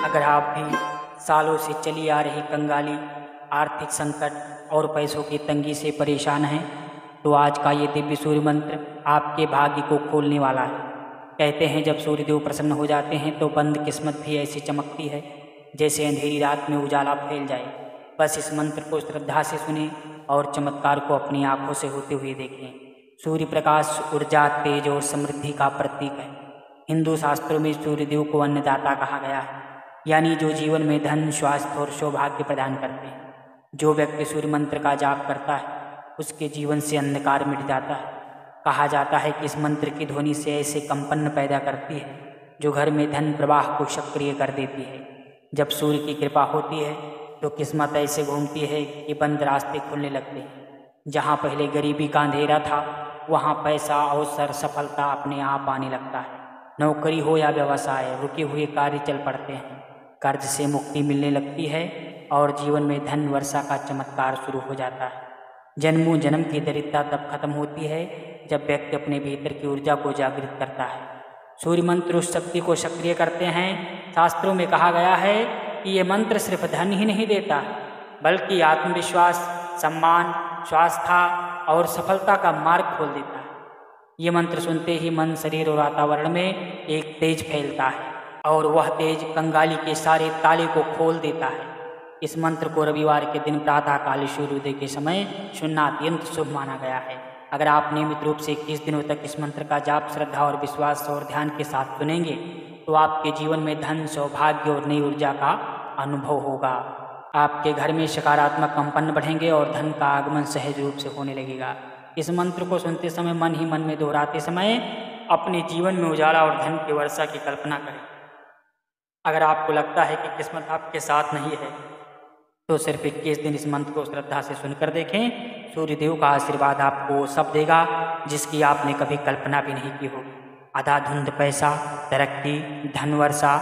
अगर आप भी सालों से चली आ रही कंगाली, आर्थिक संकट और पैसों की तंगी से परेशान हैं, तो आज का ये दिव्य सूर्य मंत्र आपके भाग्य को खोलने वाला है। कहते हैं जब सूर्यदेव प्रसन्न हो जाते हैं तो बंद किस्मत भी ऐसी चमकती है जैसे अंधेरी रात में उजाला फैल जाए। बस इस मंत्र को श्रद्धा से सुने और चमत्कार को अपनी आंखों से होते हुए देखें। सूर्य प्रकाश ऊर्जा, तेज और समृद्धि का प्रतीक है। हिंदू शास्त्रों में सूर्यदेव को अन्नदाता कहा गया है, यानी जो जीवन में धन, स्वास्थ्य और सौभाग्य प्रदान करते हैं। जो व्यक्ति सूर्य मंत्र का जाप करता है उसके जीवन से अंधकार मिट जाता है। कहा जाता है कि इस मंत्र की ध्वनि से ऐसे कंपन पैदा करती है जो घर में धन प्रवाह को सक्रिय कर देती है। जब सूर्य की कृपा होती है तो किस्मत ऐसे घूमती है कि बंद रास्ते खुलने लगते हैं। जहाँ पहले गरीबी का अंधेरा था वहाँ पैसा, अवसर, सफलता अपने आप आने लगता है। नौकरी हो या व्यवसाय, रुके हुए कार्य चल पड़ते हैं। कर्ज से मुक्ति मिलने लगती है और जीवन में धन वर्षा का चमत्कार शुरू हो जाता है। जन्मों जन्म की दरिद्रता तब खत्म होती है जब व्यक्ति अपने भीतर की ऊर्जा को जागृत करता है। सूर्य मंत्र उस शक्ति को सक्रिय करते हैं। शास्त्रों में कहा गया है कि ये मंत्र सिर्फ धन ही नहीं देता बल्कि आत्मविश्वास, सम्मान, स्वास्थ्य और सफलता का मार्ग खोल देता है। ये मंत्र सुनते ही मन, शरीर और वातावरण में एक तेज फैलता है और वह तेज कंगाली के सारे ताले को खोल देता है। इस मंत्र को रविवार के दिन प्रातःकाल सूर्योदय के समय सुनना अत्यंत शुभ माना गया है। अगर आप नियमित रूप से 21 दिनों तक इस मंत्र का जाप श्रद्धा और विश्वास और ध्यान के साथ सुनेंगे तो आपके जीवन में धन, सौभाग्य और नई ऊर्जा का अनुभव होगा। आपके घर में सकारात्मक कंपन बढ़ेंगे और धन का आगमन सहज रूप से होने लगेगा। इस मंत्र को सुनते समय मन ही मन में दोहराते समय अपने जीवन में उजाला और धन की वर्षा की कल्पना करें। अगर आपको लगता है कि किस्मत आपके साथ नहीं है तो सिर्फ 21 दिन इस मंत्र को श्रद्धा से सुनकर देखें। सूर्यदेव का आशीर्वाद आपको सब देगा जिसकी आपने कभी कल्पना भी नहीं की होगी। अंधाधुंध पैसा, तरक्की, धन वर्षा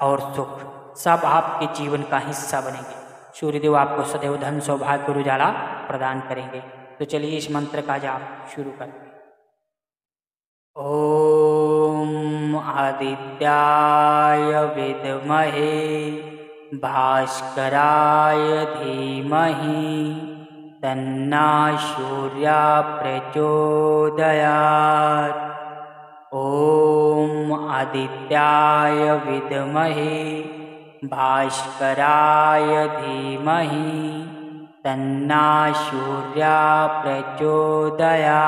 और सुख सब आपके जीवन का हिस्सा बनेंगे। सूर्यदेव आपको सदैव धन, सौभाग्य और उजाला प्रदान करेंगे। तो चलिए इस मंत्र का जाप शुरू करते हैं। ओम आदित्याय विद्महे भास्कराय धीमहि तन्नः सूर्यः प्रचोदयात्। ओम आदित्याय विद्महे भास्कराय धीमहि तन्नः सूर्यः प्रचोदयात्।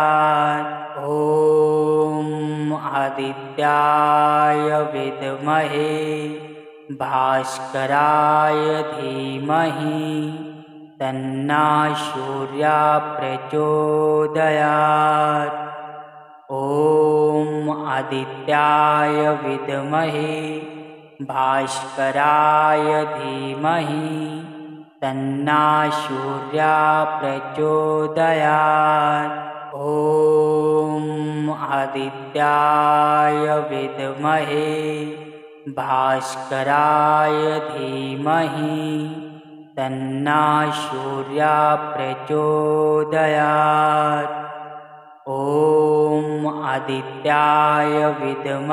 ओम आदित्याय विद्महे भास्कराय धीमहि तन्नः सूर्यः प्रचोदयात्। ओम आदित्याय विद्महे भास्कराय धीमहि तन्नः सूर्यः प्रचोदयात्। ओम आदित्याय विद्महे भास्कराय धीमहि तन्नः सूर्यः प्रचोदयात्। ओम आदित्याय विद्महे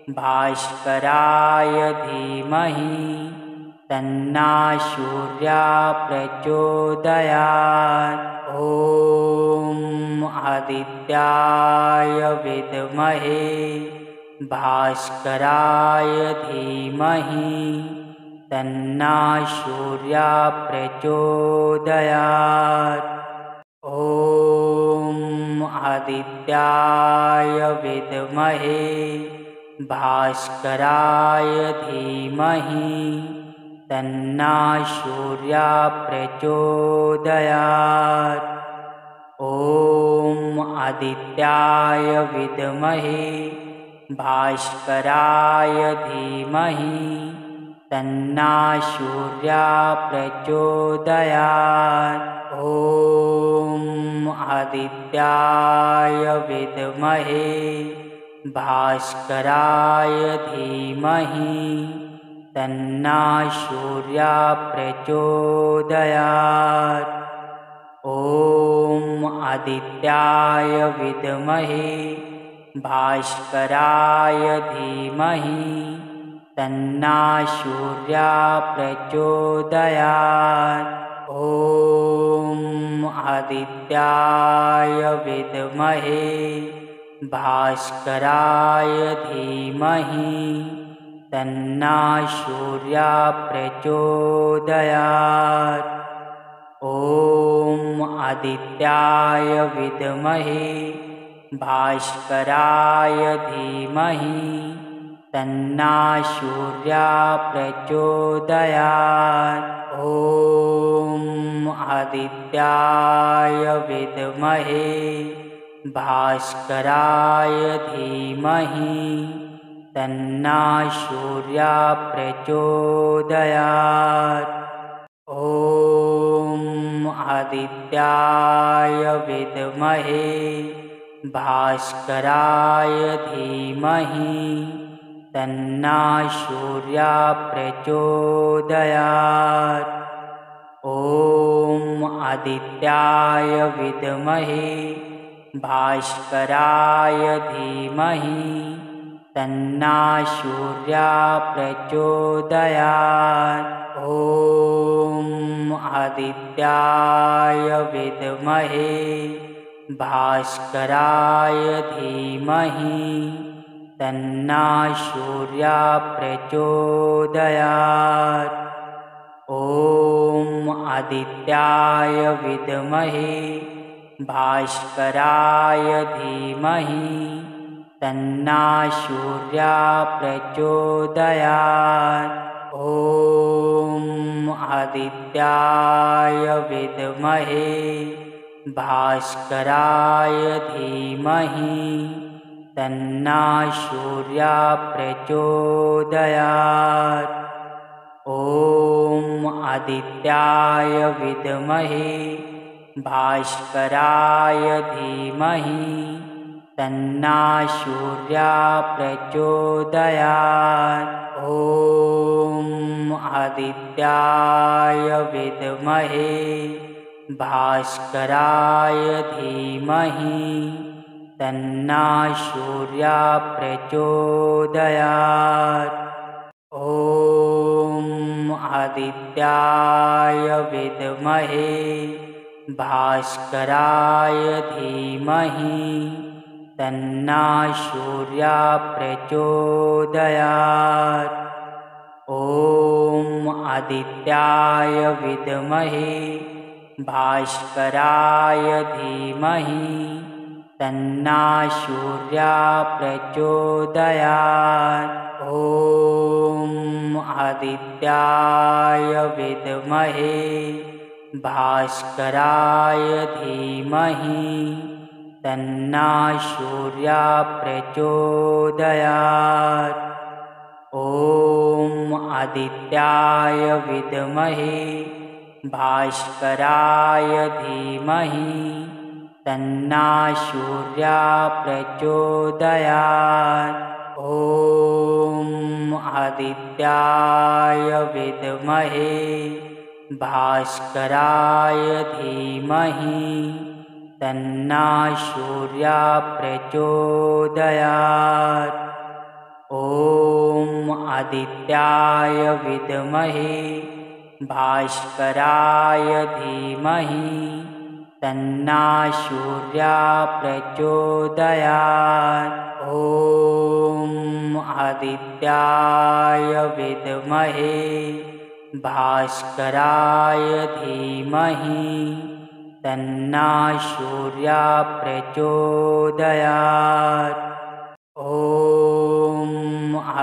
भास्कराय धीमहि तन्नः सूर्यः प्रचोदयात्। ओम आदित्याय विद्महे भास्कराय धीमहि तन्नः सूर्यः प्रचोदयात्। ओम आदित्याय विद्महे भास्कराय धीमहि तन्नः सूर्यः प्रचोदयात्। ओम आदित्याय विद्महे भास्कराय धीमहि तन्नः सूर्यः प्रचोदयात्। ओम आदित्याय विद्महे भास्कराय धीमहि तन्नः सूर्यः प्रचोदयात्। ओम आदित्याय विद्महे भास्कराय धीमहि तन्नो सूर्यः प्रचोदयात्। ॐ आदित्याय विद्महे भास्कराय धीमहि तन्नो सूर्यः प्रचोदयात्। ॐ आदित्याय विद्महे भास्कराय धीमहि तन्नो सूर्यः प्रचोदयात्। ॐ आदित्याय विद्महे भास्कराय धीमहि तन्नो सूर्यः प्रचोदयात्। ॐ आदित्याय विद्महे भास्कराय धीमहि तन्नो सूर्यः प्रचोदयात्। ॐ आदित्याय विद्महे भास्कराय धीमहि तन्नो सूर्यः प्रचोदयात्। ॐ आदित्याय विद्महे भास्कराय धीमहि तन्नो सूर्यः प्रचोदयात्। ॐ आदित्याय विद्महे भास्कराय धीमहि तन्नो सूर्यः प्रचोदयात्। ॐ आदित्याय विद्महे भास्कराय धीमहि तन्नो सूर्यः प्रचोदयात्। ॐ आदित्याय विद्महे भास्कराय धीमहि तन्नो सूर्यः प्रचोदयात्। ॐ आदित्याय विद्महे भास्कराय धीमहि तन्नो सूर्यः प्रचोदयात्। ॐ आदित्याय विद्महे भास्कराय धीमहि तन्नो सूर्यः प्रचोदयात्। ॐ आदित्याय विद्महे भास्कराय धीमहि तन्नो सूर्यः प्रचोदयात्। ॐ आदित्याय विद्महे भास्कराय धीमहि तन्नो सूर्यः प्रचोदयात्। ॐ आदित्याय विद्महे भास्कराय धीमहि तन्नो सूर्यः प्रचोदयात्। ॐ आदित्याय विद्महे भास्कराय धीमहि तन्नो सूर्यः प्रचोदयात्। ॐ आदित्याय विद्महे भास्कराय धीमहि तन्नो सूर्यः प्रचोदयात्। ॐ आदित्याय विद्महे भास्कराय धीमहि तन्नो सूर्यः प्रचोदयात्। ॐ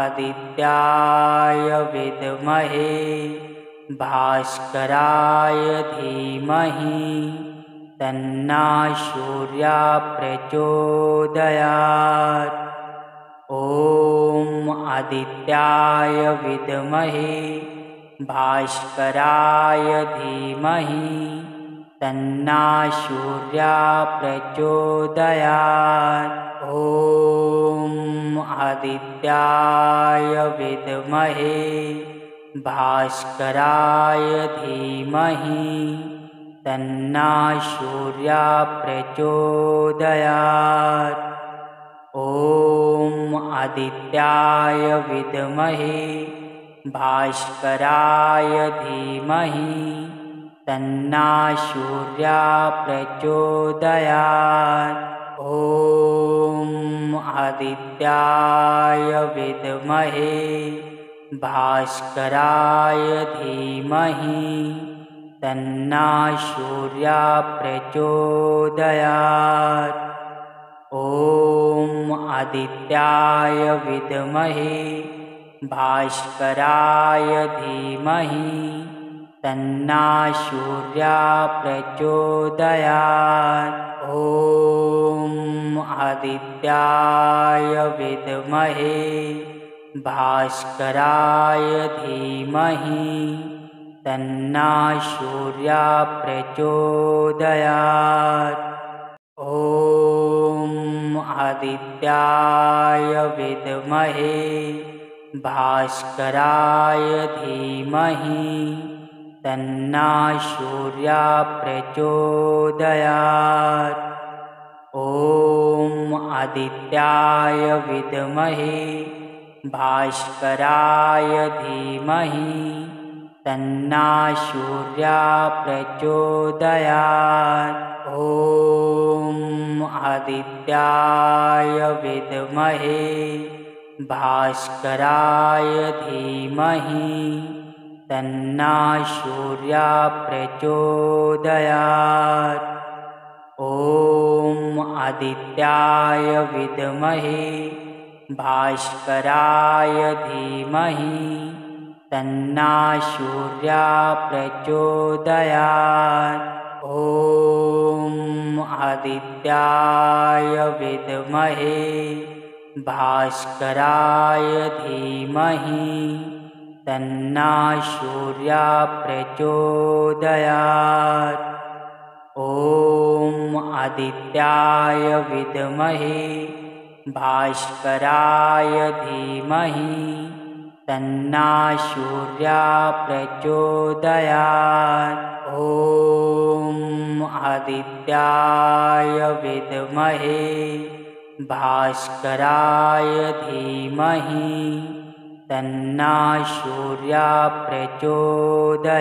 आदित्याय विद्महे भास्कराय धीमहि तन्नो सूर्यः प्रचोदयात्। ॐ आदित्याय विद्महे भास्कराय धीमहि तन्नो सूर्यः प्रचोदयात्। ॐ आदित्याय विद्महे भास्कराय धीमहि तन्ना सूर्या प्रचोदयात्। ॐ आदित्याय विद्महे भास्कराय धीमहि तन्ना सूर्या प्रचोदयात्। ॐ आदित्याय विद्महे भास्कराय धीमहि तन्ना सूर्या प्रचोदयात्। ॐ आदित्याय विद्महे भास्कराय धीमहि तन्ना सूर्या प्रचोदयात्। ॐ आदित्याय विद्महे भास्कराय धीमहि तन्ना सूर्या प्रचोदयात्। ॐ आदित्याय विद्महे भास्कराय धीमहि तन्ना सूर्या प्रचोदयात्। ॐ आदित्याय विद्महे भास्कराय धीमहि तन्ना सूर्या प्रचोदयात्। ॐ आदित्याय विद्महे भास्कराय धीमहि तन्ना सूर्या प्रचोदयात्। ॐ आदित्याय विद्महे भास्कराय धीमहि तन्ना सूर्या प्रचोदयात्। ॐ आदित्याय विद्महे भास्कराय धीमहि तन्ना सूर्या प्रचोदयात्। ॐ आदित्याय विद्महे भास्कराय धीमहि तन्ना सूर्या प्रचोदयात्। ॐ आदित्याय विद्महे भास्कराय धीमहि तन्ना सूर्या प्रचोदयात्।